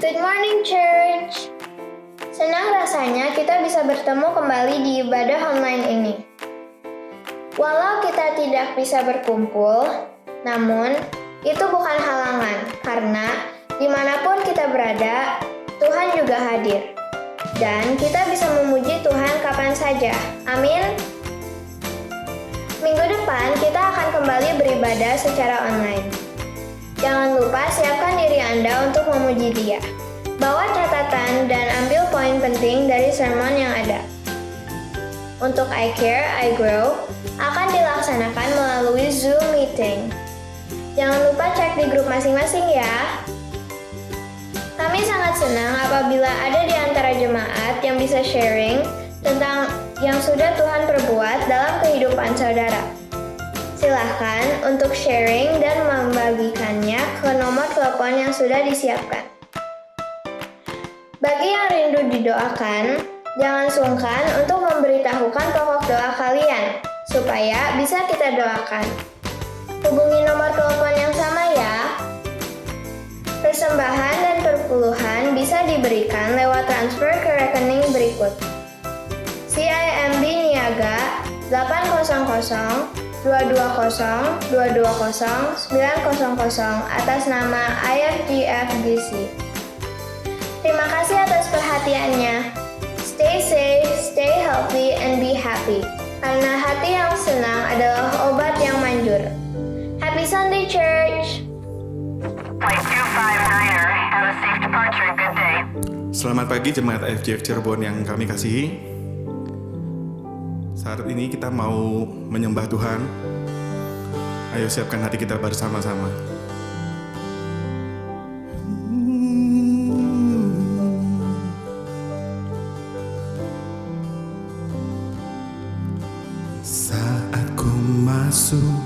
Good morning, church! Senang rasanya kita bisa bertemu kembali di ibadah online ini. Walau kita tidak bisa berkumpul, namun itu bukan halangan, karena dimanapun kita berada, Tuhan juga hadir. Dan kita bisa memuji Tuhan kapan saja. Amin. Minggu depan kita akan kembali beribadah secara online. Jangan lupa siapkan diri Anda untuk memuji Dia. Bawa catatan dan ambil poin penting dari sermon yang ada. Untuk I Care, I Grow akan dilaksanakan melalui Zoom meeting. Jangan lupa cek di grup masing-masing ya. Kami sangat senang apabila ada di antara jemaat yang bisa sharing tentang yang sudah Tuhan perbuat dalam kehidupan saudara. Silahkan untuk sharing dan membagikannya ke nomor telepon yang sudah disiapkan. Bagi yang rindu didoakan, jangan sungkan untuk memberitahukan pokok doa kalian, supaya bisa kita doakan. Hubungi nomor telepon yang sama ya. Persembahan dan perpuluhan bisa diberikan lewat transfer ke rekening berikut. CIMB Niaga 800 220 220 900 atas nama IFGFGC. Terima kasih atas perhatiannya. Stay safe, stay healthy, and be happy. Karena hati yang senang adalah obat yang manjur. Happy Sunday, Church! Flight 259er, have a safe departure and good day. Selamat pagi jemaat IFGF Cirebon yang kami kasihi. Saat ini kita mau menyembah Tuhan. Ayo siapkan hati kita bersama-sama. Saat ku masuk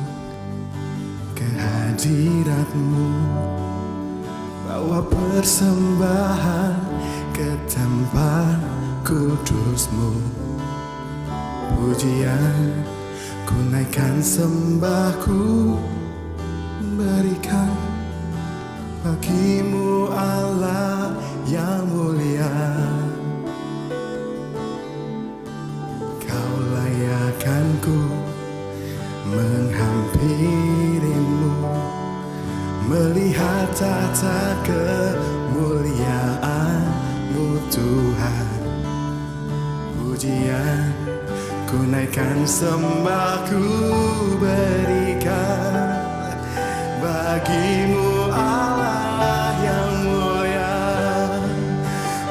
ke hadirat-Mu, bawa persembahan ke tempat kudus-Mu. Pujian ku naikkan, sembahku berikan bagi-Mu Allah yang mulia. Kau layakkan ku menghampiri-Mu, melihat tata kemuliaan-Mu Tuhan. Pujian ku naikkan, sembahku berikan bagi-Mu Allah yang mulia.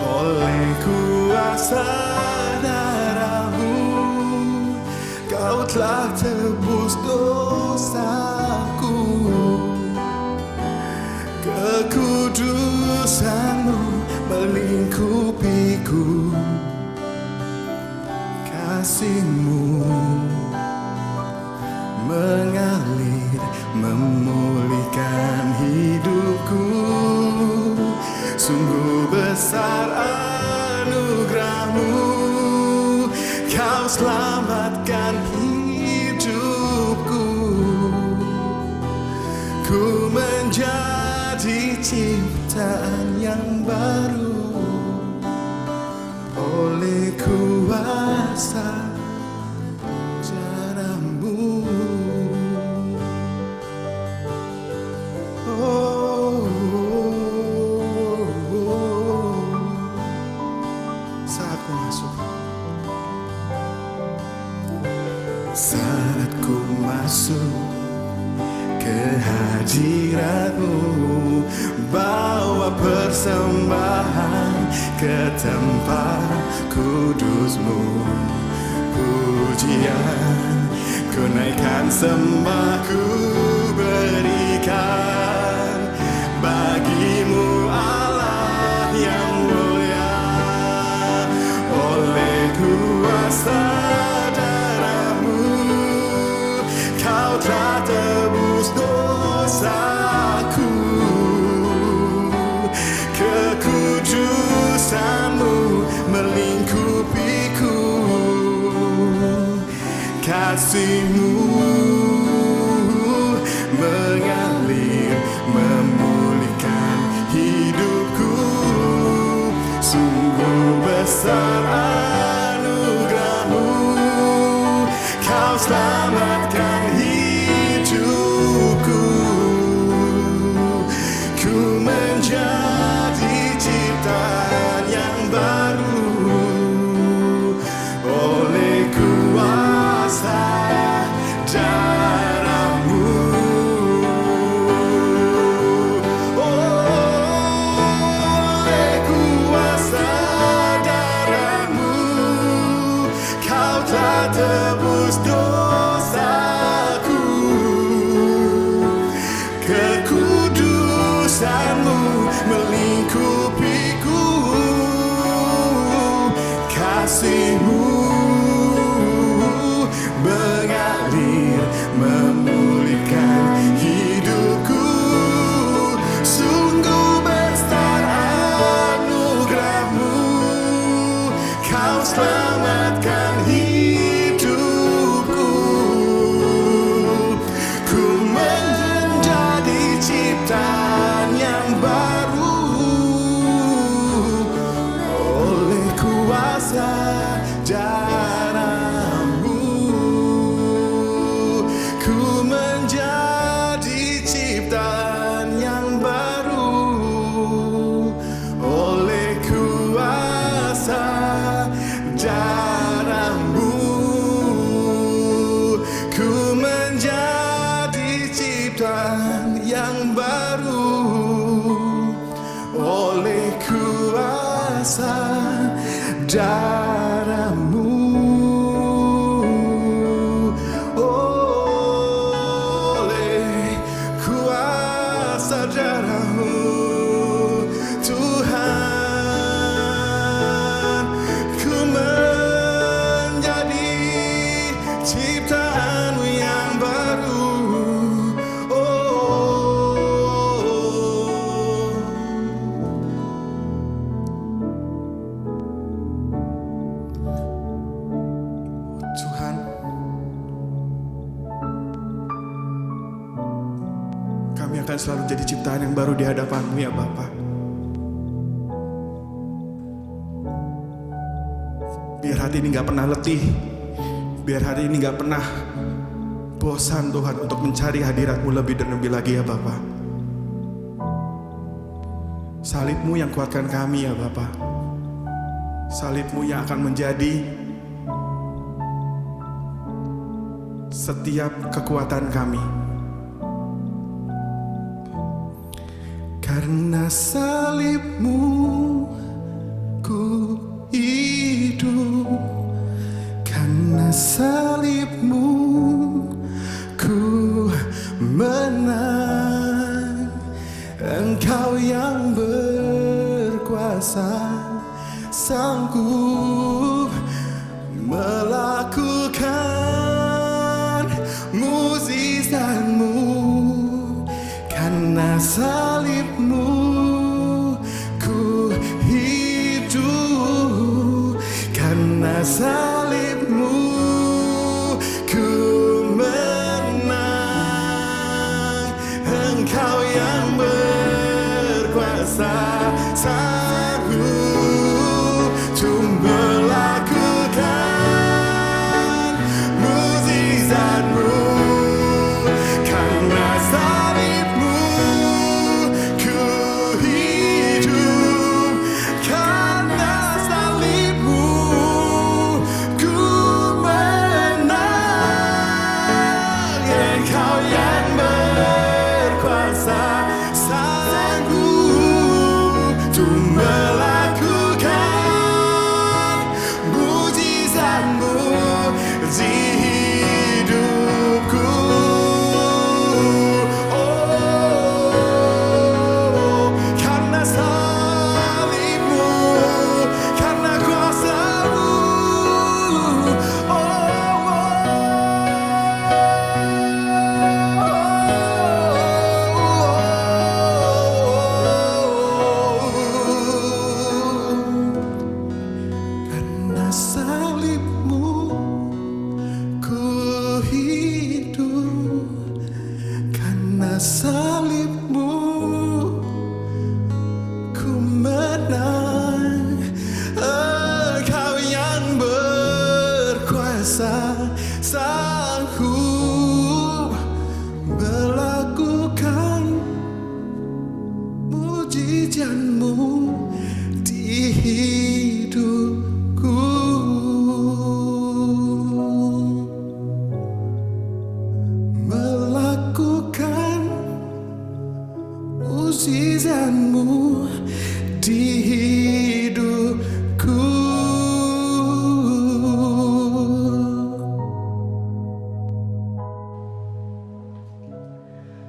Oleh kuasa darah-Mu, Kau telah tebus dosaku. Kekudusan-Mu melingkupiku. Kasih-Mu mengalir, memulihkan hidupku. Sungguh besar anugerah-Mu, Kau selamatkan hidupku. Ku menjadi ciptaan yang baru oleh kuasa darah-Mu. Saat ku masuk, saat ku masuk ke hadirat-Mu, bawa persembahan ke tempat kudus-Mu. Pujian ku naikkan, sembahku berikan bagi-Mu Allah yang mulia. Oleh kuasa darah-Mu, Kau telah tebus dosaku. Kekudusan-Mu melingkupiku. Kasih-Mu mengalir, memulihkan hidupku. menjadi ciptaan yang baru oleh kuasa darah-Mu. Oleh kuasa darah-Mu, Kau telah tebus dosaku. Kekudusan-Mu melingkupiku, kasih-Mu mengalir memulihkan hidupku. Sungguh besar anugerah-Mu, Kau selamatkan hidupku. Ku menjadi ciptaan yang baru oleh kuasa darah-Mu. Ku menjadi ciptaan yang baru oleh kuasa darah-Mu. Ku menjadi ciptaan yang baru oleh kuasa darah-Mu. Oleh kuasa darah-Mu, Tuhan, ku menjadi ciptaan-Mu yang baru. Tuhan, kami akan selalu jadi ciptaan yang baru di hadapan-Mu ya Bapa. Biar hati ini gak pernah letih, biar hati ini gak pernah bosan Tuhan untuk mencari hadirat-Mu lebih dan lebih lagi ya Bapa. Salib-Mu yang kuatkan kami ya Bapa. Salib-Mu yang akan menjadi setiap kekuatan kami. Karena salib-Mu ku hidup, karena salib-Mu ku menang. Engkau yang berkuasa, sanggup melakukan mukjizat-Mu. Karena salib-Mu ku hidup, karena salib-Mu ku menang. Engkau yang berkuasa, sanggup untuk melakukan mukjizat-Mu. Karena salib-Mu ku hidup, karena salib-Mu ku menang. Engkau yang berkuasa, sanggup untuk melakukan mukjizat-Mu di hidupku. Karena salib-Mu, karena kuasa-Mu, karena salib-Mu ku hidup, karena salib-Mu ku menang. Engkau yang berkuasa, sanggup melakukan mukjizat. mujizatmu di hidupku. Melakukan mujizatmu di hidupku.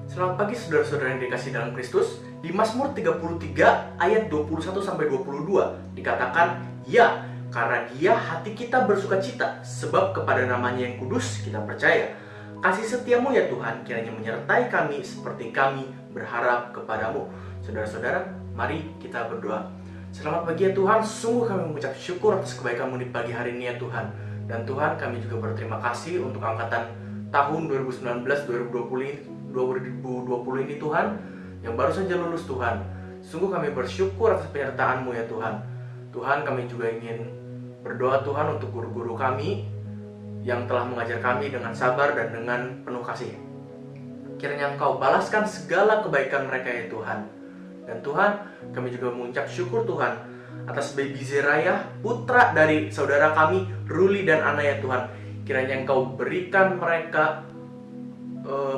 Selamat pagi saudara-saudara yang dikasih dalam Kristus. Di Mazmur 33 ayat 21-22 dikatakan, "Ya, karena Dia hati kita bersukacita, sebab kepada namanya yang kudus kita percaya. Kasih setiamu ya Tuhan kiranya menyertai kami seperti kami berharap kepadamu." Saudara-saudara, mari kita berdoa. Selamat pagi ya Tuhan, sungguh kami mengucap syukur atas kebaikan-Mu di pagi hari ini ya Tuhan. Dan Tuhan, kami juga berterima kasih untuk angkatan tahun 2019-2020 ini Tuhan, yang baru saja lulus Tuhan. Sungguh kami bersyukur atas penyertaan-Mu ya Tuhan. Tuhan, kami juga ingin berdoa Tuhan untuk guru-guru kami yang telah mengajar kami dengan sabar dan dengan penuh kasih. Kiranya Engkau balaskan segala kebaikan mereka ya Tuhan. Dan Tuhan, kami juga mengucap syukur Tuhan atas baby Zeraya, putra dari saudara kami Ruli dan Ana ya Tuhan. Kiranya Engkau berikan mereka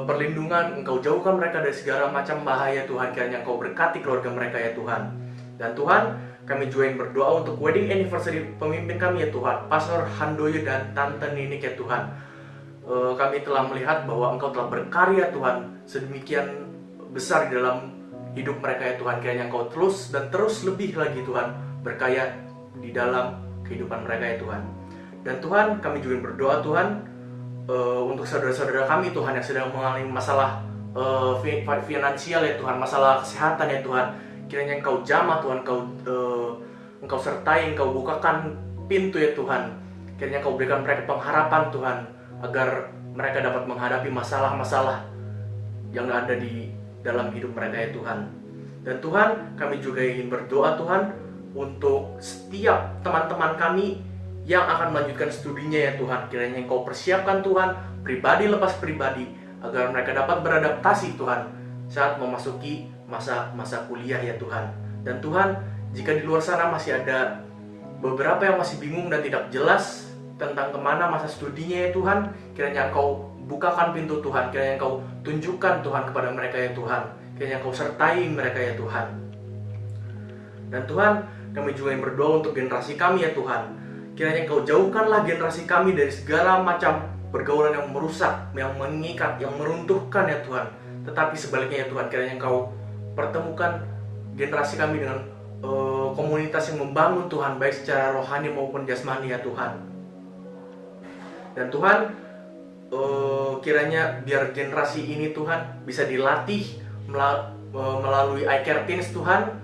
perlindungan, Engkau jauhkan mereka dari segala macam bahaya Tuhan. Kiranya Engkau berkati keluarga mereka ya Tuhan. Dan Tuhan, kami juga yang berdoa untuk wedding anniversary pemimpin kami ya Tuhan, Pastor Handoyo dan Tante Ninik ya Tuhan. Kami telah melihat bahwa Engkau telah berkarya Tuhan sedemikian besar di dalam hidup mereka ya Tuhan. Kiranya Engkau terus dan terus lebih lagi Tuhan berkarya di dalam kehidupan mereka ya Tuhan. Dan Tuhan, kami juga berdoa Tuhan untuk saudara-saudara kami Tuhan yang sedang mengalami masalah finansial ya Tuhan, masalah kesehatan ya Tuhan. Kiranya Engkau jamah Tuhan, Engkau sertai, Engkau bukakan pintu ya Tuhan. Kiranya Engkau berikan mereka pengharapan Tuhan, agar mereka dapat menghadapi masalah-masalah yang ada di dalam hidup mereka ya Tuhan. Dan Tuhan, kami juga ingin berdoa Tuhan untuk setiap teman-teman kami yang akan melanjutkan studinya ya Tuhan. Kiranya Engkau persiapkan Tuhan, pribadi lepas pribadi, agar mereka dapat beradaptasi Tuhan saat memasuki masa kuliah ya Tuhan. Dan Tuhan, jika di luar sana masih ada beberapa yang masih bingung dan tidak jelas tentang kemana masa studinya ya Tuhan, kiranya Engkau bukakan pintu Tuhan, kiranya Engkau tunjukkan Tuhan kepada mereka ya Tuhan, kiranya Engkau sertai mereka ya Tuhan. Dan Tuhan, kami juga yang berdoa untuk generasi kami ya Tuhan. Kiranya Engkau jauhkanlah generasi kami dari segala macam pergaulan yang merusak, yang mengikat, yang meruntuhkan ya Tuhan. Tetapi sebaliknya ya Tuhan, kiranya Engkau pertemukan generasi kami dengan komunitas yang membangun Tuhan, baik secara rohani maupun jasmani ya Tuhan. Dan Tuhan, kiranya biar generasi ini Tuhan bisa dilatih melalui iCare Teens Tuhan,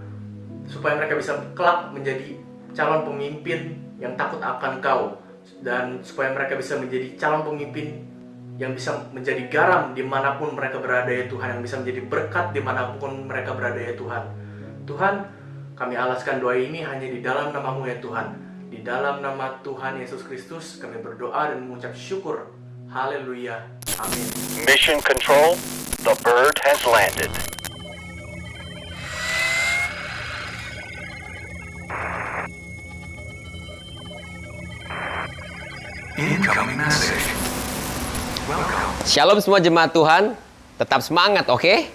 supaya mereka bisa kelak menjadi calon pemimpin yang takut akan Kau, dan supaya mereka bisa menjadi calon pemimpin yang bisa menjadi garam dimanapun mereka berada ya Tuhan, yang bisa menjadi berkat dimanapun mereka berada ya Tuhan. Tuhan, kami alaskan doa ini hanya di dalam nama-Mu ya Tuhan. Di dalam nama Tuhan Yesus Kristus kami berdoa dan mengucap syukur. Haleluya. Amin. Mission Control, the bird has landed. Incoming message. Welcome. Shalom semua jemaat Tuhan, tetap semangat, oke?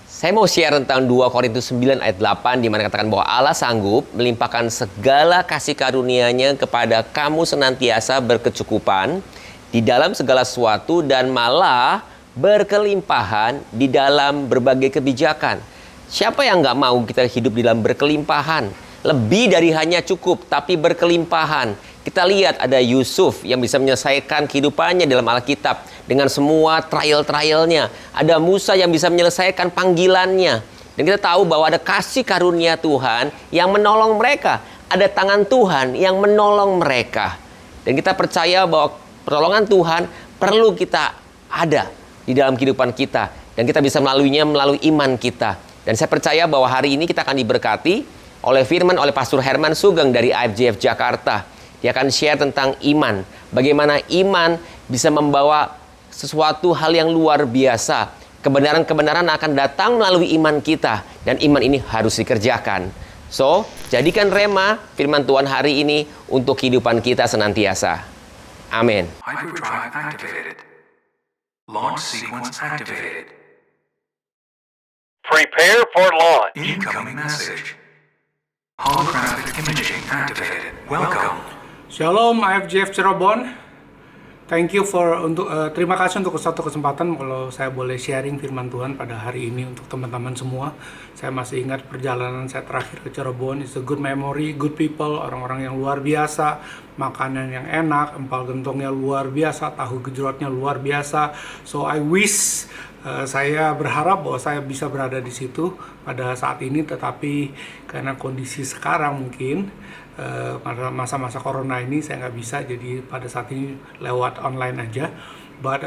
Saya mau share tentang 2 Korintus 9 ayat 8 di mana katakan bahwa Allah sanggup melimpahkan segala kasih karunia-Nya kepada kamu senantiasa berkecukupan di dalam segala sesuatu dan malah berkelimpahan di dalam berbagai kebijakan. Siapa yang nggak mau kita hidup di dalam berkelimpahan? Lebih dari hanya cukup, tapi berkelimpahan. Kita lihat ada Yusuf yang bisa menyelesaikan kehidupannya dalam Alkitab dengan semua trial-trialnya. Ada Musa yang bisa menyelesaikan panggilannya. Dan kita tahu bahwa ada kasih karunia Tuhan yang menolong mereka. Ada tangan Tuhan yang menolong mereka. Dan kita percaya bahwa pertolongan Tuhan perlu kita ada di dalam kehidupan kita. Dan kita bisa melaluinya melalui iman kita. Dan saya percaya bahwa hari ini kita akan diberkati oleh firman oleh Pastor Herman Sugeng dari IFJF Jakarta. Dia akan share tentang iman. Bagaimana iman bisa membawa sesuatu hal yang luar biasa. Kebenaran-kebenaran akan datang melalui iman kita, dan iman ini harus dikerjakan. So, jadikan rema firman Tuhan hari ini untuk kehidupan kita senantiasa. Amin. Hyperdrive activated. Launch sequence activated. Prepare for launch. Incoming message. Holographic imaging activated. Welcome. Shalom, IFGF Cirebon. Terima kasih untuk satu kesempatan kalau saya boleh sharing firman Tuhan pada hari ini untuk teman-teman semua. Saya masih ingat perjalanan saya terakhir ke Cirebon. It's a good memory, good people, orang-orang yang luar biasa, makanan yang enak, empal gentongnya luar biasa, tahu gejrotnya luar biasa. So I wish saya berharap bahwa saya bisa berada di situ pada saat ini, tetapi karena kondisi sekarang mungkin pada masa-masa corona ini saya nggak bisa, jadi pada saat ini lewat online aja. But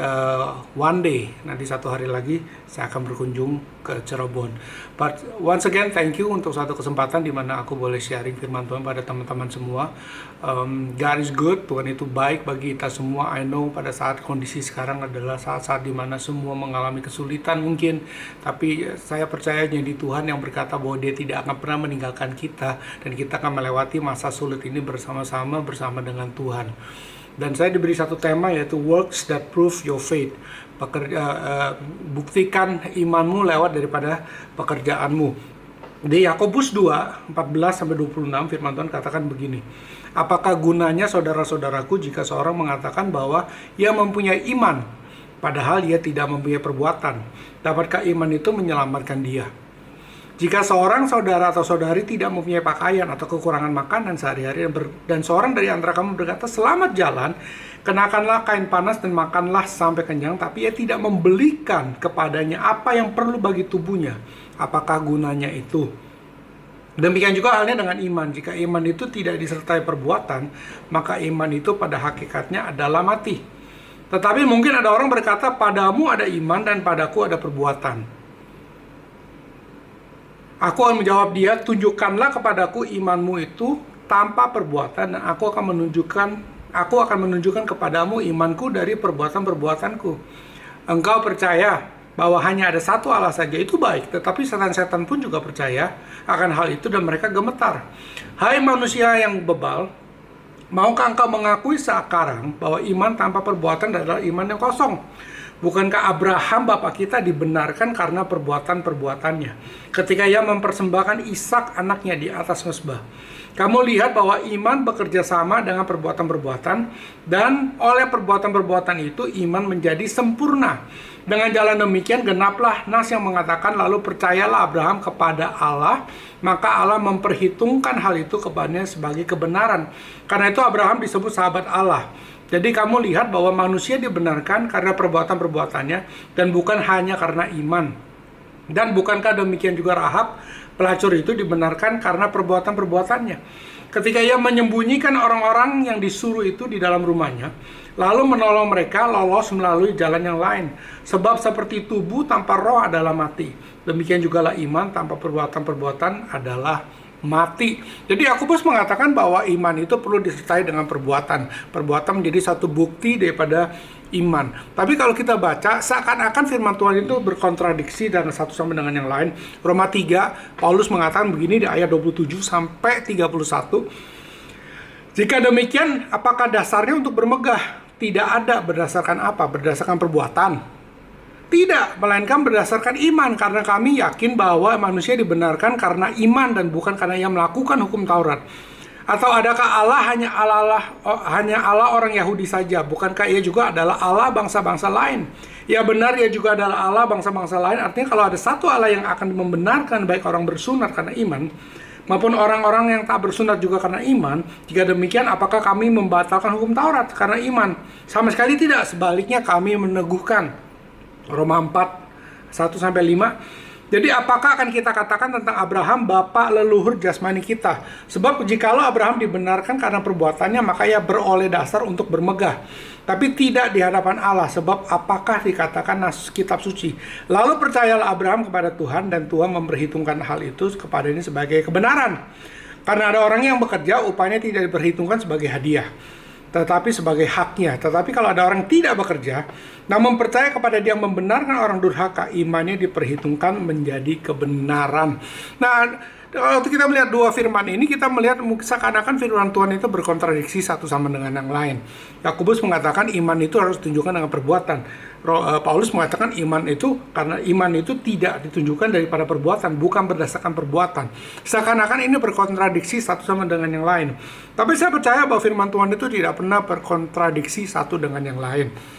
one day, nanti satu hari lagi saya akan berkunjung ke Cirebon. But once again, thank you untuk satu kesempatan di mana aku boleh sharing firman Tuhan pada teman-teman semua. God is good, Tuhan itu baik bagi kita semua. I know pada saat kondisi sekarang adalah saat-saat di mana semua mengalami kesulitan mungkin. Tapi saya percaya di Tuhan yang berkata bahwa Dia tidak akan pernah meninggalkan kita. Dan kita akan melewati masa sulit ini bersama-sama dengan Tuhan. Dan saya diberi satu tema, yaitu works that prove your faith. Buktikan imanmu lewat daripada pekerjaanmu. Di Yakobus 2, 14-26 firman Tuhan katakan begini. Apakah gunanya saudara-saudaraku jika seorang mengatakan bahwa ia mempunyai iman, padahal ia tidak mempunyai perbuatan? Dapatkah iman itu menyelamatkan dia? Jika seorang saudara atau saudari tidak mempunyai pakaian atau kekurangan makanan sehari-hari dan seorang dari antara kamu berkata, selamat jalan, kenakanlah kain panas dan makanlah sampai kenyang, tapi ia tidak membelikan kepadanya apa yang perlu bagi tubuhnya, apakah gunanya itu? Demikian juga halnya dengan iman. Jika iman itu tidak disertai perbuatan, maka iman itu pada hakikatnya adalah mati. Tetapi mungkin ada orang berkata, padamu ada iman dan padaku ada perbuatan. Aku akan menjawab dia, tunjukkanlah kepadaku imanmu itu tanpa perbuatan, dan aku akan menunjukkan kepadamu imanku dari perbuatan-perbuatanku. Engkau percaya bahwa hanya ada satu Allah saja, itu baik, tetapi setan-setan pun juga percaya akan hal itu dan mereka gemetar. Hai manusia yang bebal, maukah engkau mengakui sekarang bahwa iman tanpa perbuatan adalah iman yang kosong? Bukankah Abraham bapak kita dibenarkan karena perbuatan-perbuatannya ketika ia mempersembahkan Ishak anaknya di atas mezbah? Kamu lihat bahwa iman bekerja sama dengan perbuatan-perbuatan, dan oleh perbuatan-perbuatan itu iman menjadi sempurna. Dengan jalan demikian genaplah nas yang mengatakan, lalu percayalah Abraham kepada Allah, maka Allah memperhitungkan hal itu kepadanya sebagai kebenaran. Karena itu Abraham disebut sahabat Allah. Jadi kamu lihat bahwa manusia dibenarkan karena perbuatan-perbuatannya dan bukan hanya karena iman. Dan bukankah demikian juga Rahab, pelacur itu dibenarkan karena perbuatan-perbuatannya. Ketika ia menyembunyikan orang-orang yang disuruh itu di dalam rumahnya, lalu menolong mereka lolos melalui jalan yang lain. Sebab seperti tubuh tanpa roh adalah mati, demikian jugalah iman tanpa perbuatan-perbuatan adalah mati. Jadi Yakobus mengatakan bahwa iman itu perlu disertai dengan perbuatan. Perbuatan menjadi satu bukti daripada iman. Tapi kalau kita baca, seakan-akan firman Tuhan itu berkontradiksi dan satu sama dengan yang lain. Roma 3, Paulus mengatakan begini di ayat 27 sampai 31. Jika demikian, apakah dasarnya untuk bermegah? Tidak ada. Berdasarkan apa? Berdasarkan perbuatan? Tidak, melainkan berdasarkan iman, karena kami yakin bahwa manusia dibenarkan karena iman dan bukan karena ia melakukan hukum Taurat. Atau adakah Allah hanya Allah orang Yahudi saja? Bukankah ia juga adalah Allah bangsa-bangsa lain? Ya benar, ia juga adalah Allah bangsa-bangsa lain. Artinya kalau ada satu Allah yang akan membenarkan baik orang bersunat karena iman, maupun orang-orang yang tak bersunat juga karena iman, jika demikian apakah kami membatalkan hukum Taurat karena iman? Sama sekali tidak, sebaliknya kami meneguhkan. Roma 4, 1-5. Jadi apakah akan kita katakan tentang Abraham bapak leluhur jasmani kita? Sebab jikalau Abraham dibenarkan karena perbuatannya, maka ia beroleh dasar untuk bermegah. Tapi tidak di hadapan Allah. Sebab apakah dikatakan kitab suci? Lalu percayalah Abraham kepada Tuhan, dan Tuhan memperhitungkan hal itu kepada ini sebagai kebenaran. Karena ada orang yang bekerja, upahnya tidak diperhitungkan sebagai hadiah. tetapi sebagai haknya. Tetapi kalau ada orang tidak bekerja, namun percaya kepada Dia yang membenarkan orang durhaka, imannya diperhitungkan menjadi kebenaran. Nah, waktu kita melihat dua firman ini, kita melihat seakan-akan firman Tuhan itu berkontradiksi satu sama dengan yang lain. Yakobus mengatakan iman itu harus ditunjukkan dengan perbuatan. Paulus mengatakan iman itu, karena iman itu tidak ditunjukkan daripada perbuatan, bukan berdasarkan perbuatan. Seakan-akan ini berkontradiksi satu sama dengan yang lain. Tapi saya percaya bahwa firman Tuhan itu tidak pernah berkontradiksi satu dengan yang lain.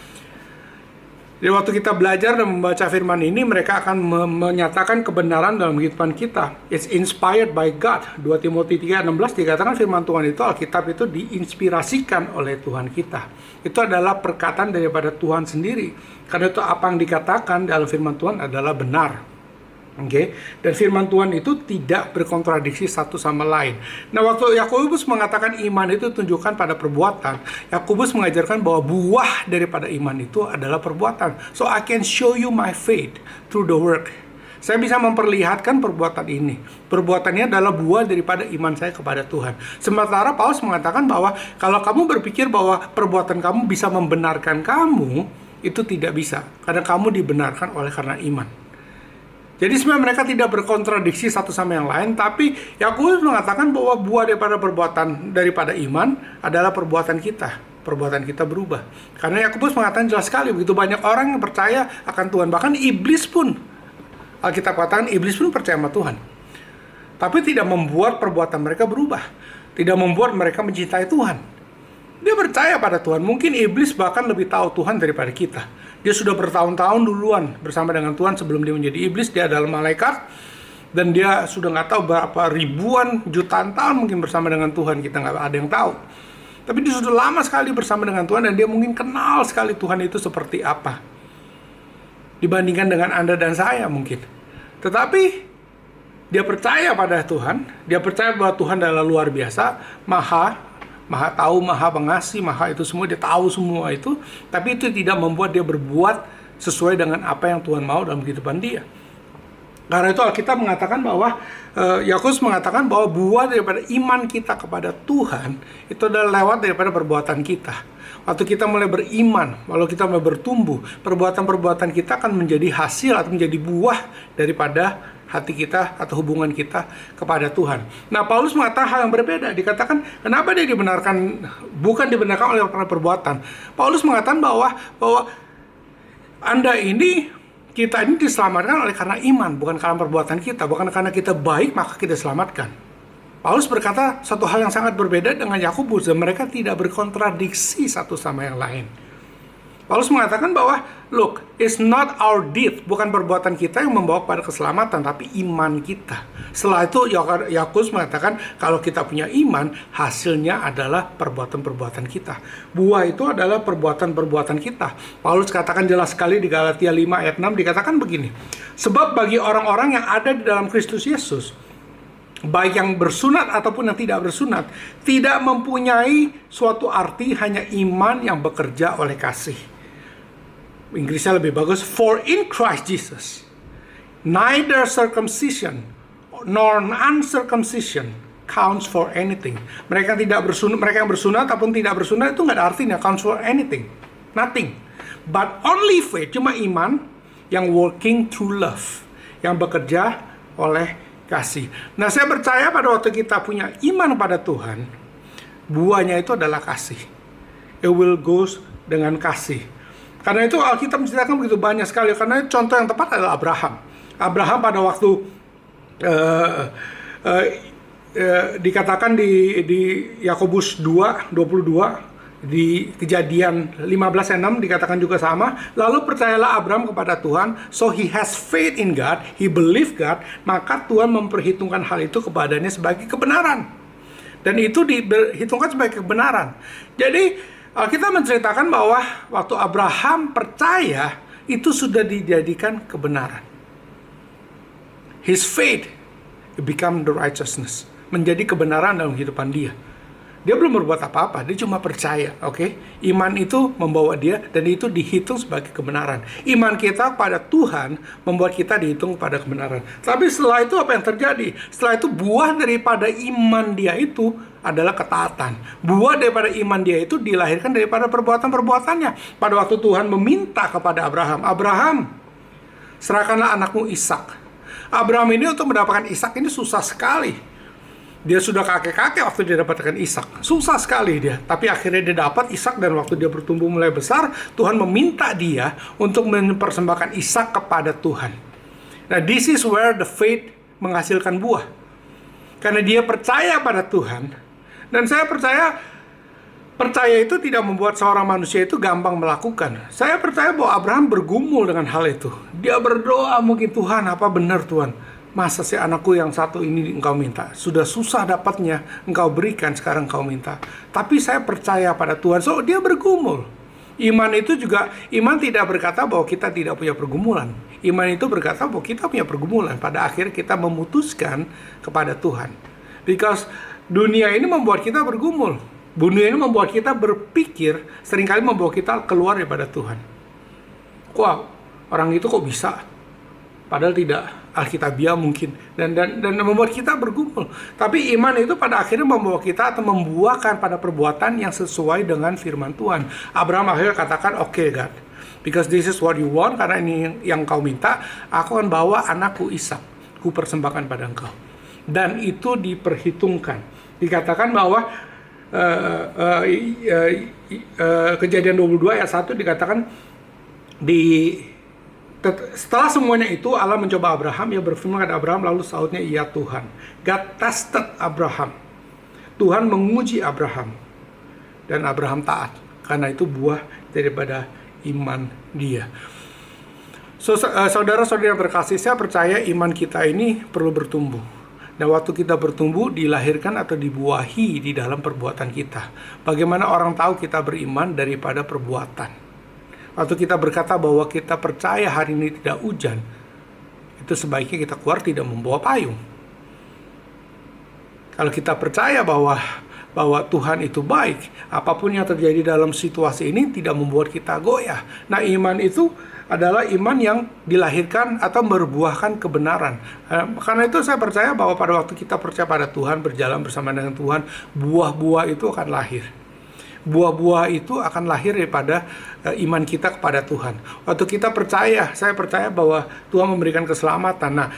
Jadi waktu kita belajar dan membaca firman ini, mereka akan menyatakan kebenaran dalam kehidupan kita. It's inspired by God. 2 Timotius 3:16 dikatakan firman Tuhan itu, Alkitab itu diinspirasikan oleh Tuhan kita. Itu adalah perkataan daripada Tuhan sendiri. Karena itu apa yang dikatakan dalam firman Tuhan adalah benar. Okay? Dan firman Tuhan itu tidak berkontradiksi satu sama lain. Nah, waktu Yakobus mengatakan iman itu tunjukkan pada perbuatan, Yakobus mengajarkan bahwa buah daripada iman itu adalah perbuatan. So I can show you my faith through the work. Saya bisa memperlihatkan perbuatan ini. Perbuatannya adalah buah daripada iman saya kepada Tuhan. Sementara Paulus mengatakan bahwa kalau kamu berpikir bahwa perbuatan kamu bisa membenarkan kamu, itu tidak bisa. Karena kamu dibenarkan oleh karena iman. Jadi sebenarnya mereka tidak berkontradiksi satu sama yang lain, tapi Yakobus mengatakan bahwa buah daripada perbuatan daripada iman adalah perbuatan kita. Perbuatan kita berubah. Karena Yakobus mengatakan jelas sekali, begitu banyak orang yang percaya akan Tuhan. Bahkan iblis pun, Alkitab katakan iblis pun percaya sama Tuhan. Tapi tidak membuat perbuatan mereka berubah. Tidak membuat mereka mencintai Tuhan. Dia percaya pada Tuhan. Mungkin iblis bahkan lebih tahu Tuhan daripada kita. Dia sudah bertahun-tahun duluan bersama dengan Tuhan sebelum dia menjadi iblis. Dia adalah malaikat. Dan dia sudah nggak tahu berapa ribuan, jutaan tahun mungkin bersama dengan Tuhan. Kita nggak ada yang tahu. Tapi dia sudah lama sekali bersama dengan Tuhan. Dan dia mungkin kenal sekali Tuhan itu seperti apa. Dibandingkan dengan Anda dan saya mungkin. Tetapi dia percaya pada Tuhan. Dia percaya bahwa Tuhan adalah luar biasa. Maha tahu, maha pengasih, maha itu semua, dia tahu semua itu, tapi itu tidak membuat dia berbuat sesuai dengan apa yang Tuhan mau dalam kehidupan dia. Karena itu Alkitab mengatakan bahwa, Yakobus mengatakan bahwa buah daripada iman kita kepada Tuhan, itu adalah lewat daripada perbuatan kita. Waktu kita mulai beriman, walau kita mulai bertumbuh, perbuatan-perbuatan kita akan menjadi hasil atau menjadi buah daripada hati kita atau hubungan kita kepada Tuhan. Nah, Paulus mengatakan hal yang berbeda. Dikatakan, kenapa dia bukan dibenarkan oleh perbuatan. Paulus mengatakan bahwa kita ini diselamatkan oleh karena iman, bukan karena perbuatan kita. Bukan karena kita baik, maka kita diselamatkan. Paulus berkata satu hal yang sangat berbeda dengan Yakobus, dan mereka tidak berkontradiksi satu sama yang lain. Paulus mengatakan bahwa, look, it's not our deed, bukan perbuatan kita yang membawa pada keselamatan, tapi iman kita. Setelah itu, Yakobus mengatakan, kalau kita punya iman, hasilnya adalah perbuatan-perbuatan kita. Buah itu adalah perbuatan-perbuatan kita. Paulus katakan jelas sekali di Galatia 5 ayat 6, dikatakan begini, sebab bagi orang-orang yang ada di dalam Kristus Yesus, baik yang bersunat ataupun yang tidak bersunat, tidak mempunyai suatu arti, hanya iman yang bekerja oleh kasih. Inggrisnya lebih bagus, for in Christ Jesus, neither circumcision nor uncircumcision counts for anything. Mereka yang bersunat ataupun tidak bersunat itu nggak ada artinya, counts for anything, nothing. But only faith, cuma iman yang working through love, yang bekerja oleh kasih. Nah, saya percaya pada waktu kita punya iman pada Tuhan, buahnya itu adalah kasih. It will goes dengan kasih. Karena itu Alkitab menceritakan begitu banyak sekali. Karena contoh yang tepat adalah Abraham. Abraham pada waktu dikatakan di Yakobus 2:22, di Kejadian 15:6 dikatakan juga sama. Lalu percayalah Abraham kepada Tuhan, so he has faith in God, he believed God, maka Tuhan memperhitungkan hal itu kepadanya sebagai kebenaran. Dan itu diperhitungkan sebagai kebenaran. Jadi kita menceritakan bahwa waktu Abraham percaya, itu sudah dijadikan kebenaran. His faith become the righteousness, menjadi kebenaran dalam kehidupan dia. Dia belum berbuat apa-apa, dia cuma percaya, oke? Iman itu membawa dia, dan itu dihitung sebagai kebenaran. Iman kita pada Tuhan membuat kita dihitung pada kebenaran. Tapi setelah itu apa yang terjadi? Setelah itu buah daripada iman dia itu adalah ketaatan. Buah daripada iman dia itu dilahirkan daripada perbuatan-perbuatannya. Pada waktu Tuhan meminta kepada Abraham, Abraham, serahkanlah anakmu Ishak. Abraham ini untuk mendapatkan Ishak ini susah sekali. Dia sudah kakek-kakek waktu dia dapatkan Ishak. Susah sekali dia. Tapi akhirnya dia dapat Ishak, dan waktu dia bertumbuh mulai besar, Tuhan meminta dia untuk mempersembahkan Ishak kepada Tuhan. Nah, this is where the faith menghasilkan buah. Karena dia percaya pada Tuhan. Dan saya percaya itu tidak membuat seorang manusia itu gampang melakukan. Saya percaya bahwa Abraham bergumul dengan hal itu. Dia berdoa, mungkin Tuhan, apa benar Tuhan? Masa si anakku yang satu ini engkau minta? Sudah susah dapatnya, engkau berikan, sekarang engkau minta. Tapi saya percaya pada Tuhan. So, dia bergumul. Iman itu juga, iman tidak berkata bahwa kita tidak punya pergumulan. Iman itu berkata bahwa kita punya pergumulan. Pada akhirnya kita memutuskan kepada Tuhan. Because dunia ini membuat kita bergumul. Dunia ini membuat kita berpikir, seringkali membawa kita keluar daripada Tuhan. Kok orang itu kok bisa? Padahal tidak. Alkitabiah mungkin, dan membuat kita bergumul. Tapi iman itu pada akhirnya membawa kita atau membuahkan pada perbuatan yang sesuai dengan firman Tuhan. Abraham akhirnya katakan, "Oke, God, because this is what you want, karena ini yang kau minta, aku akan bawa anakku Ishak, ku persembahkan pada engkau." Dan itu diperhitungkan. Dikatakan bahwa Kejadian 22 ayat 1 dikatakan setelah semuanya itu Allah mencoba Abraham, ia berfirman kepada Abraham, lalu sahutnya, "Iya Tuhan." God tested Abraham. Tuhan menguji Abraham. Dan Abraham taat. Karena itu buah daripada iman dia. Saudara-saudara yang terkasih, saya percaya iman kita ini perlu bertumbuh. Dan waktu kita bertumbuh, dilahirkan atau dibuahi di dalam perbuatan kita. Bagaimana orang tahu kita beriman daripada perbuatan? Waktu kita berkata bahwa kita percaya hari ini tidak hujan, itu sebaiknya kita keluar tidak membawa payung. Kalau kita percaya bahwa Tuhan itu baik, apapun yang terjadi dalam situasi ini tidak membuat kita goyah. Nah, iman itu adalah iman yang dilahirkan atau berbuahkan kebenaran. Karena itu saya percaya bahwa pada waktu kita percaya pada Tuhan, berjalan bersama dengan Tuhan, buah-buah itu akan lahir. Buah-buah itu akan lahir daripada iman kita kepada Tuhan. Waktu kita percaya, saya percaya bahwa Tuhan memberikan keselamatan. Nah,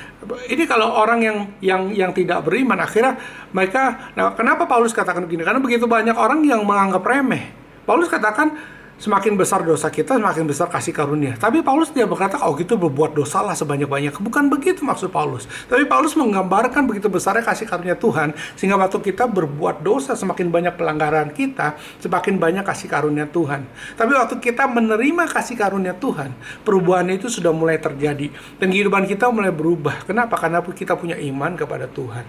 ini kalau orang yang tidak beriman, akhirnya mereka, nah kenapa Paulus katakan begini? Karena begitu banyak orang yang menganggap remeh. Paulus katakan, semakin besar dosa kita, semakin besar kasih karunia. Tapi Paulus tidak berkata, "Oh gitu berbuat dosalah sebanyak-banyak." Bukan begitu maksud Paulus. Tapi Paulus menggambarkan begitu besarnya kasih karunia Tuhan, sehingga waktu kita berbuat dosa, semakin banyak pelanggaran kita, semakin banyak kasih karunia Tuhan. Tapi waktu kita menerima kasih karunia Tuhan, perubahan itu sudah mulai terjadi. Dan kehidupan kita mulai berubah. Kenapa? Karena kita punya iman kepada Tuhan.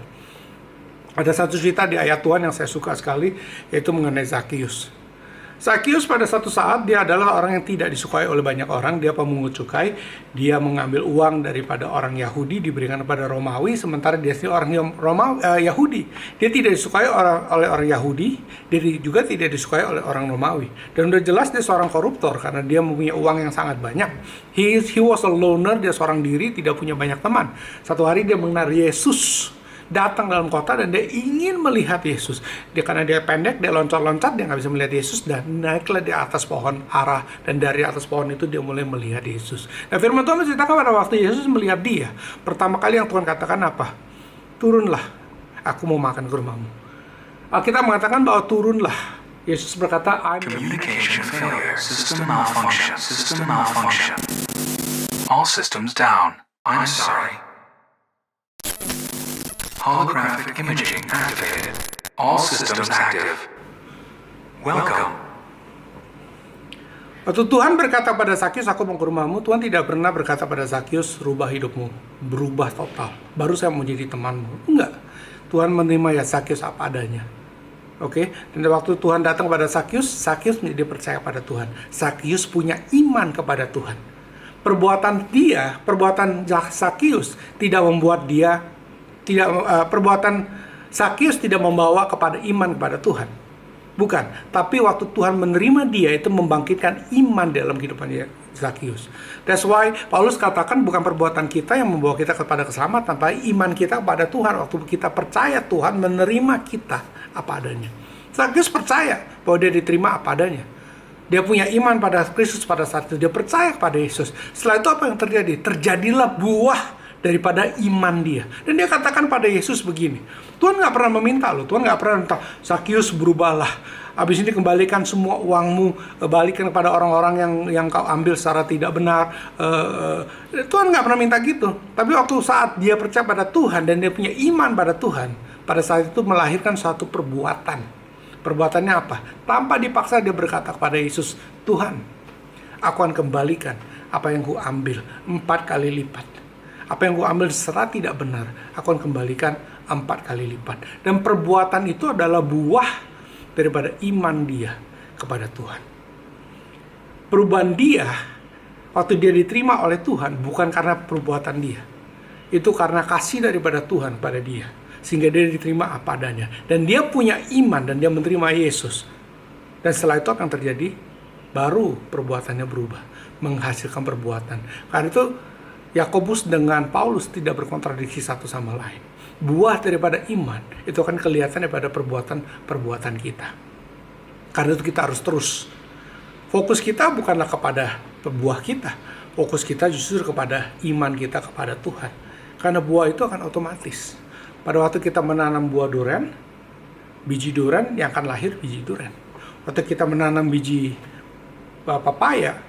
Ada satu cerita di ayat Tuhan yang saya suka sekali, yaitu mengenai Zakius. Zakius pada satu saat dia adalah orang yang tidak disukai oleh banyak orang. Dia pemungut cukai, dia mengambil uang daripada orang Yahudi diberikan kepada Romawi, sementara dia sendiri orang Yahudi. Dia tidak disukai oleh orang Yahudi, dia juga tidak disukai oleh orang Romawi. Dan udah jelas dia seorang koruptor karena dia mempunyai uang yang sangat banyak. He was a loner, dia seorang diri, tidak punya banyak teman. Satu hari dia mengenal Yesus, datang dalam kota dan dia ingin melihat Yesus. Karena dia pendek, dia loncat-loncat, dia nggak bisa melihat Yesus, dan naiklah di atas pohon ara, dan dari atas pohon itu dia mulai melihat Yesus. Nah, firman Tuhan menceritakan pada waktu Yesus melihat dia, pertama kali yang Tuhan katakan apa? Turunlah, aku mau makan ke rumahmu. Alkitab mengatakan bahwa turunlah. Yesus berkata, Communication failure. System malfunction. System malfunction. All systems down. I'm sorry. Holographic imaging activated. All systems active. Welcome. Waktu Tuhan berkata pada Zakius, aku mau ke rumahmu, Tuhan tidak pernah berkata pada Zakius, rubah hidupmu, berubah total, baru saya mau jadi temanmu. Enggak. Tuhan menerima ya Zakius apa adanya. Oke, dan waktu Tuhan datang kepada Zakius, Zakius menjadi percaya pada Tuhan. Zakius punya iman kepada Tuhan. Perbuatan Zakius tidak membuat dia perbuatan Zakius tidak membawa kepada iman kepada Tuhan. Bukan, tapi waktu Tuhan menerima dia itu membangkitkan iman dalam kehidupan Zakius. That's why Paulus katakan bukan perbuatan kita yang membawa kita kepada keselamatan, tapi iman kita kepada Tuhan. Waktu kita percaya Tuhan menerima kita apa adanya. Zakius percaya bahwa dia diterima apa adanya. Dia punya iman pada Kristus pada saat itu. Dia percaya kepada Yesus. Setelah itu apa yang terjadi? Terjadilah buah daripada iman dia. Dan dia katakan pada Yesus begini, Tuhan gak pernah meminta loh, Tuhan gak pernah minta, Zakius berubahlah, habis ini kembalikan semua uangmu, balikan kepada orang-orang yang kau ambil secara tidak benar. Tuhan gak pernah minta gitu. Tapi waktu saat dia percaya pada Tuhan dan dia punya iman pada Tuhan, pada saat itu melahirkan suatu perbuatan. Perbuatannya apa? Tanpa dipaksa dia berkata kepada Yesus, Tuhan, aku akan kembalikan apa yang ku ambil 4 kali lipat. Apa yang gue ambil secara tidak benar, aku akan kembalikan 4 kali lipat. Dan perbuatan itu adalah buah daripada iman dia kepada Tuhan. Perubahan dia, waktu dia diterima oleh Tuhan, bukan karena perbuatan dia. Itu karena kasih daripada Tuhan pada dia. Sehingga dia diterima apa adanya. Dan dia punya iman dan dia menerima Yesus. Dan setelah itu akan terjadi, baru perbuatannya berubah. Menghasilkan perbuatan. Karena itu, Yakobus dengan Paulus tidak berkontradiksi satu sama lain. Buah daripada iman itu akan kelihatan daripada perbuatan kita. Karena itu kita harus terus. Fokus kita bukanlah kepada buah kita. Fokus kita justru kepada iman kita kepada Tuhan. Karena buah itu akan otomatis. Pada waktu kita menanam buah durian, biji durian yang akan lahir biji durian. Waktu kita menanam biji pepaya,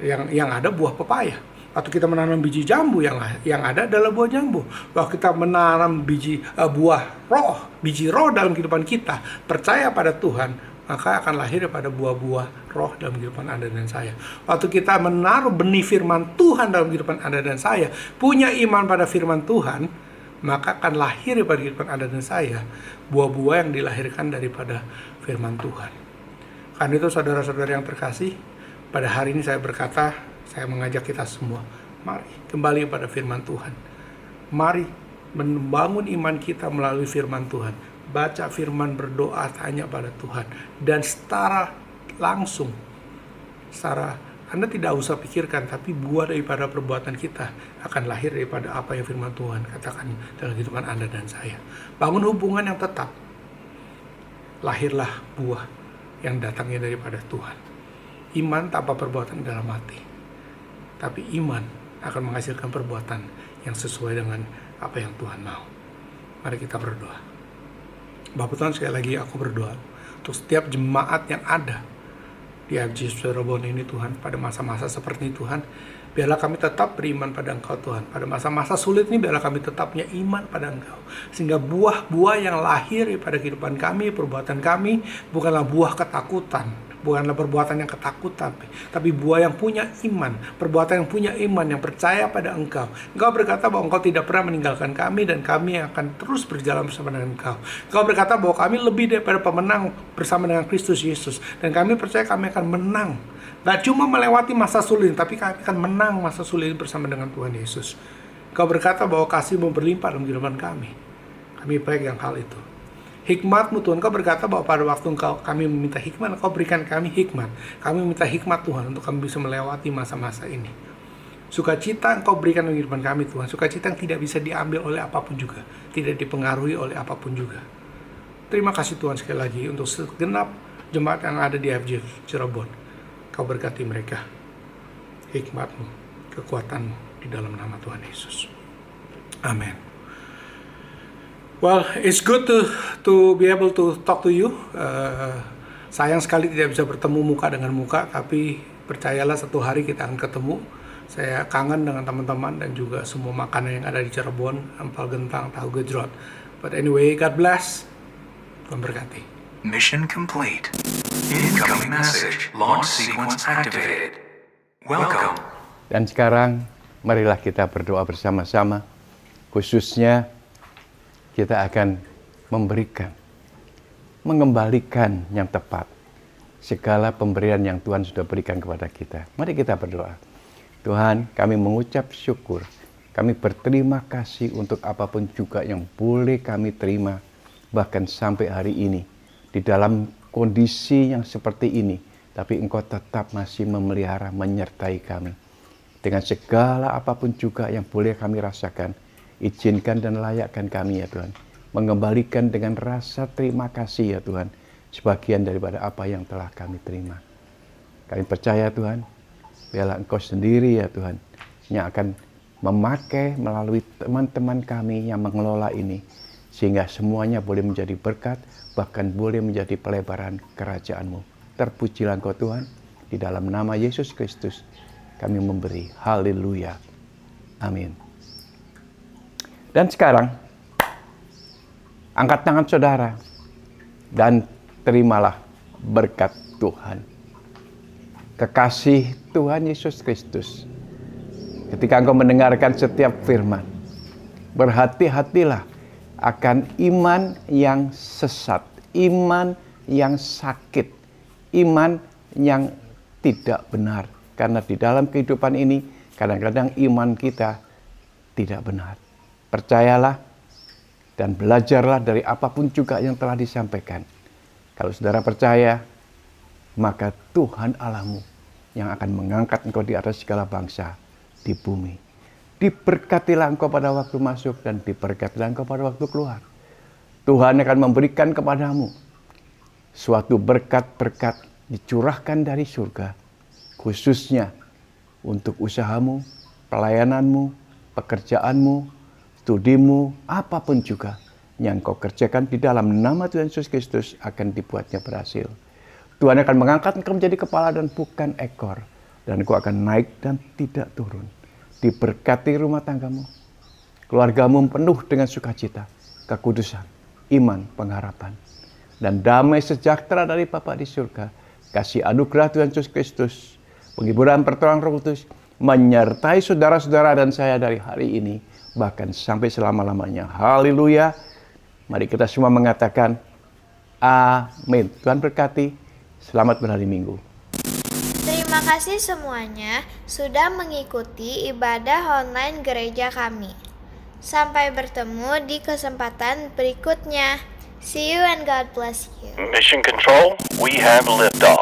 yang ada buah pepaya. Atau kita menanam biji jambu yang ada adalah buah jambu. Bahwa kita menanam buah roh, biji roh dalam kehidupan kita, percaya pada Tuhan, maka akan lahir pada buah-buah roh dalam kehidupan Anda dan saya. Waktu kita menaruh benih firman Tuhan dalam kehidupan Anda dan saya, punya iman pada firman Tuhan, maka akan lahir pada kehidupan Anda dan saya buah-buah yang dilahirkan daripada firman Tuhan. Karena itu saudara-saudara yang terkasih, pada hari ini saya berkata, saya mengajak kita semua, mari kembali pada firman Tuhan. Mari membangun iman kita melalui firman Tuhan. Baca firman, berdoa, tanya pada Tuhan. Dan secara langsung, Anda tidak usah pikirkan, tapi buah daripada perbuatan kita akan lahir daripada apa yang firman Tuhan katakan dalam kehidupan Anda dan saya. Bangun hubungan yang tetap. Lahirlah buah yang datangnya daripada Tuhan. Iman tanpa perbuatan dalam hati. Tapi iman akan menghasilkan perbuatan yang sesuai dengan apa yang Tuhan mau. Mari kita berdoa. Bapak Tuhan, sekali lagi aku berdoa untuk setiap jemaat yang ada di FG Cirebon ini Tuhan, pada masa-masa seperti ini Tuhan, biarlah kami tetap beriman pada Engkau Tuhan. Pada masa-masa sulit ini biarlah kami tetap punya iman pada Engkau. Sehingga buah-buah yang lahir pada kehidupan kami, perbuatan kami, bukanlah buah ketakutan, bukanlah perbuatan yang ketakutan, tapi buah yang punya iman, perbuatan yang punya iman, yang percaya pada Engkau. Engkau berkata bahwa Engkau tidak pernah meninggalkan kami dan kami akan terus berjalan bersama dengan Engkau. Engkau berkata bahwa kami lebih daripada pemenang bersama dengan Kristus Yesus, dan kami percaya kami akan menang. Gak cuma melewati masa sulit, tapi kami akan menang masa sulit bersama dengan Tuhan Yesus. Engkau berkata bahwa kasih-Mu berlimpah dalam kehidupan kami. Kami pegang hal itu. Hikmat-Mu Tuhan, Kau berkata bahwa pada waktu kami meminta hikmat, Kau berikan kami hikmat. Kami minta hikmat Tuhan untuk kami bisa melewati masa-masa ini. Sukacita Engkau berikan dalam kehidupan kami Tuhan. Sukacita yang tidak bisa diambil oleh apapun juga. Tidak dipengaruhi oleh apapun juga. Terima kasih Tuhan sekali lagi untuk segenap jemaat yang ada di FG Cirebon. Kau berkati mereka. Hikmat-Mu, kekuatan-Mu di dalam nama Tuhan Yesus. Amin. Well, it's good to be able to talk to you. Sayang sekali tidak bisa bertemu muka dengan muka, tapi percayalah satu hari kita akan ketemu. Saya kangen dengan teman-teman dan juga semua makanan yang ada di Cirebon, empal gentang, tahu gejrot. But anyway, God bless. Tuhan berkati. Mission complete. Incoming message. Launch sequence activated. Welcome. Dan sekarang, marilah kita berdoa bersama-sama. Khususnya, kita akan memberikan, mengembalikan yang tepat segala pemberian yang Tuhan sudah berikan kepada kita. Mari kita berdoa. Tuhan, kami mengucap syukur. Kami berterima kasih untuk apapun juga yang boleh kami terima, bahkan sampai hari ini. Di dalam kondisi yang seperti ini, tapi Engkau tetap masih memelihara, menyertai kami. Dengan segala apapun juga yang boleh kami rasakan, izinkan dan layakkan kami ya Tuhan. Mengembalikan dengan rasa terima kasih ya Tuhan, sebagian daripada apa yang telah kami terima. Kami percaya Tuhan, biarlah Engkau sendiri ya Tuhan, yang akan memakai melalui teman-teman kami yang mengelola ini, sehingga semuanya boleh menjadi berkat, bahkan boleh menjadi pelebaran kerajaan-Mu. Terpujilah Engkau Tuhan, di dalam nama Yesus Kristus kami memberi. Haleluya. Amin. Dan sekarang, angkat tangan saudara dan terimalah berkat Tuhan. Kekasih Tuhan Yesus Kristus, ketika engkau mendengarkan setiap firman, berhati-hatilah akan iman yang sesat, iman yang sakit, iman yang tidak benar. Karena di dalam kehidupan ini, kadang-kadang iman kita tidak benar. Percayalah dan belajarlah dari apapun juga yang telah disampaikan. Kalau saudara percaya, maka Tuhan Allahmu yang akan mengangkat engkau di atas segala bangsa di bumi. Diberkatilah engkau pada waktu masuk dan diberkatilah engkau pada waktu keluar. Tuhan akan memberikan kepadamu suatu berkat-berkat dicurahkan dari surga, khususnya untuk usahamu, pelayananmu, pekerjaanmu, studimu, apapun juga yang kau kerjakan di dalam nama Tuhan Yesus Kristus akan dibuatnya berhasil. Tuhan akan mengangkat engkau menjadi kepala dan bukan ekor, dan engkau akan naik dan tidak turun. Diberkati rumah tanggamu, keluargamu penuh dengan sukacita, kekudusan, iman, pengharapan, dan damai sejahtera dari Bapa di surga. Kasih anugerah Tuhan Yesus Kristus, penghiburan pertolongan Roh Kudus menyertai saudara-saudara dan saya dari hari ini bahkan sampai selama-lamanya. Haleluya. Mari kita semua mengatakan amin. Tuhan berkati. Selamat berhari Minggu. Terima kasih semuanya sudah mengikuti ibadah online gereja kami. Sampai bertemu di kesempatan berikutnya. See you and God bless you. Mission Control, we have liftoff.